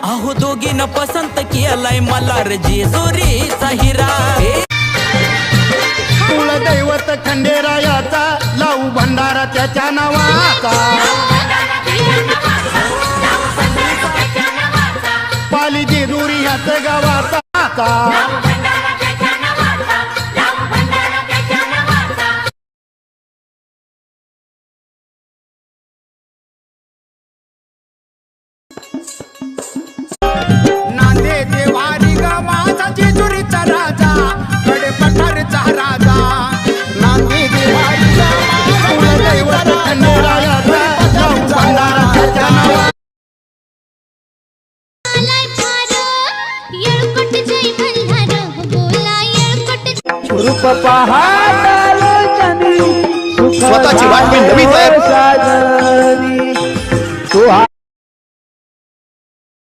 अहो दोघीनं पसंत केलाय मला जेजुरीचा हिरा। कुलदैवत खंडेरायाचा लावू भंडारा त्याच्या नावाचा, पाली जेजुरी ह्याच गावाचा। नांदे देवारी गावाचा जेजुरीचा राजा, कडे पठारचा राजा। नांदे देवारी गावाचा कुलदैवत खंडेरायाचा लावू भंडारा त्याच्या नावाचा। रूप पहाटालोचनी स्वतःची बातमी नवी तयार तू